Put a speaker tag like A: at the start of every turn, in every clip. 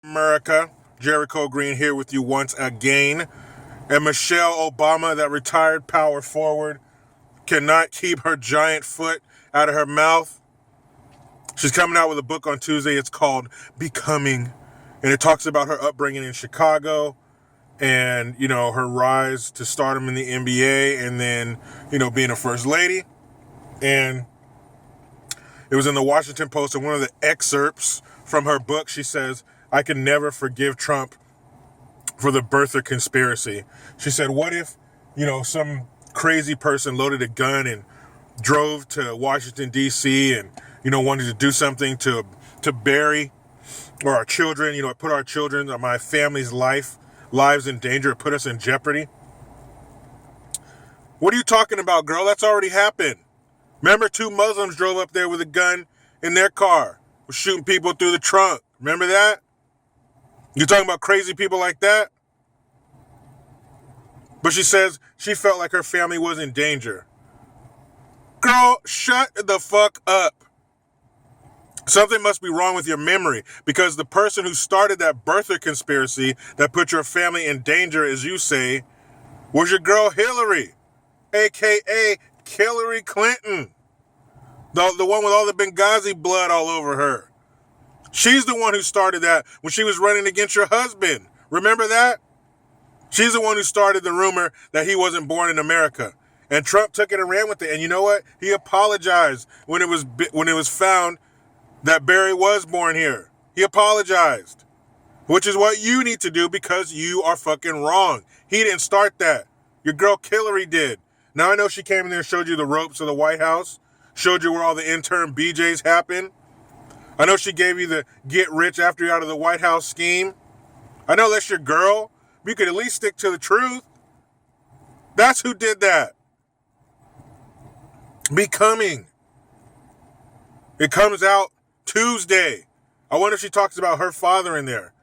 A: America, Jericho Green here with you once again. And Michelle Obama, that retired power forward, cannot keep her giant foot out of her mouth. She's coming out with a book on Tuesday. It's called Becoming. And it talks about her upbringing in Chicago and, her rise to stardom in the NBA and then, being a first lady. And it was in the Washington Post, and one of the excerpts from her book, she says, I can never forgive Trump for the birther conspiracy. She said, what if, some crazy person loaded a gun and drove to Washington, D.C. and, wanted to do something to bury or our children, put our children or my family's lives in danger, put us in jeopardy. What are you talking about, girl? That's already happened. Remember, 2 Muslims drove up there with a gun in their car, was shooting people through the trunk. Remember that? You talking about crazy people like that? But she says she felt like her family was in danger. Girl, shut the fuck up. Something must be wrong with your memory, because the person who started that birther conspiracy that put your family in danger, as you say, was your girl Hillary, a.k.a. Hillary Clinton. The one with all the Benghazi blood all over her. She's the one who started that when she was running against your husband. Remember that? She's the one who started the rumor that he wasn't born in America. And Trump took it and ran with it. And you know what? He apologized when it was found that Barry was born here. He apologized. Which is what you need to do, because you are fucking wrong. He didn't start that. Your girl Hillary did. Now I know she came in there and showed you the ropes of the White House. Showed you where all the intern BJs happen. I know she gave you the get rich after you're out of the White House scheme. I know that's your girl. But you could at least stick to the truth. That's who did that. Becoming. It comes out Tuesday. I wonder if she talks about her father in there.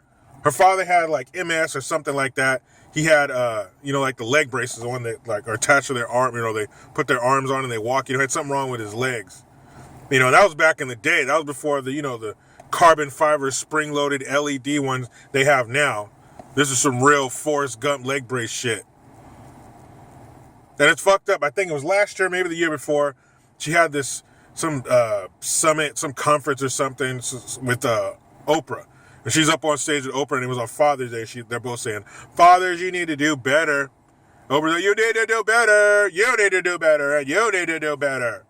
A: Her father had like MS or something like that. He had, like the leg braces, the one that like are attached to their arm. They put their arms on and they walk. Had something wrong with his legs. That was back in the day. That was before the carbon fiber spring-loaded LED ones they have now. This is some real Forrest Gump leg brace shit. And it's fucked up. I think it was last year, maybe the year before, she had some summit, some conference or something with Oprah. And she's up on stage with Oprah, and it was on Father's Day. They're both saying, fathers, you need to do better. Oprah's like, you need to do better. You need to do better. And you need to do better.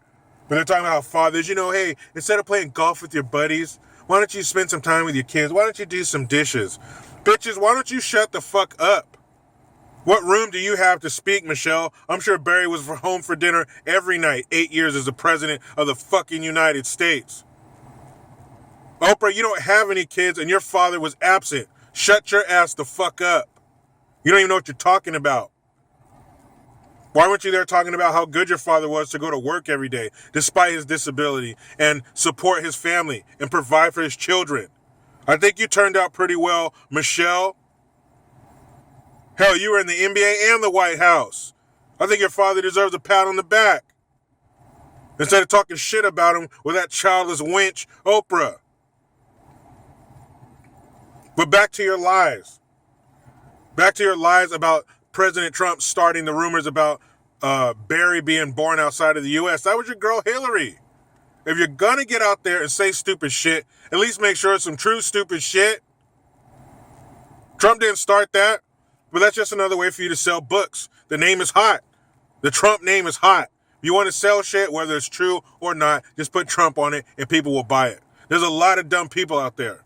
A: But they're talking about how fathers, hey, instead of playing golf with your buddies, why don't you spend some time with your kids? Why don't you do some dishes? Bitches, why don't you shut the fuck up? What room do you have to speak, Michelle? I'm sure Barry was home for dinner every night, 8 years as the president of the fucking United States. Oprah, you don't have any kids and your father was absent. Shut your ass the fuck up. You don't even know what you're talking about. Why weren't you there talking about how good your father was to go to work every day, despite his disability, and support his family and provide for his children? I think you turned out pretty well, Michelle. Hell, you were in the NBA and the White House. I think your father deserves a pat on the back. Instead of talking shit about him with that childless wench, Oprah. But back to your lies. Back to your lies about President Trump starting the rumors about Barry being born outside of the U.S. That was your girl Hillary. If you're gonna get out there and say stupid shit, at least make sure it's some true stupid shit. Trump didn't start that, but that's just another way for you to sell books. The name is hot. The Trump name is hot. If you want to sell shit, whether it's true or not, just put Trump on it and people will buy it. There's a lot of dumb people out there.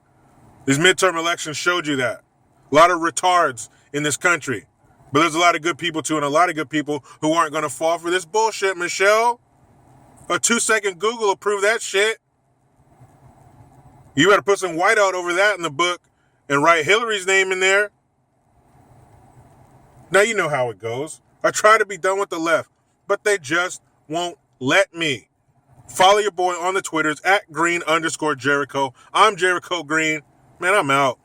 A: These midterm elections showed you that. A lot of retards in this country. But there's a lot of good people too, and a lot of good people who aren't going to fall for this bullshit, Michelle. A 2-second Google will prove that shit. You better put some whiteout over that in the book and write Hillary's name in there. Now you know how it goes. I try to be done with the left, but they just won't let me. Follow your boy on the Twitters at @green_Jericho. I'm Jericho Green. Man, I'm out.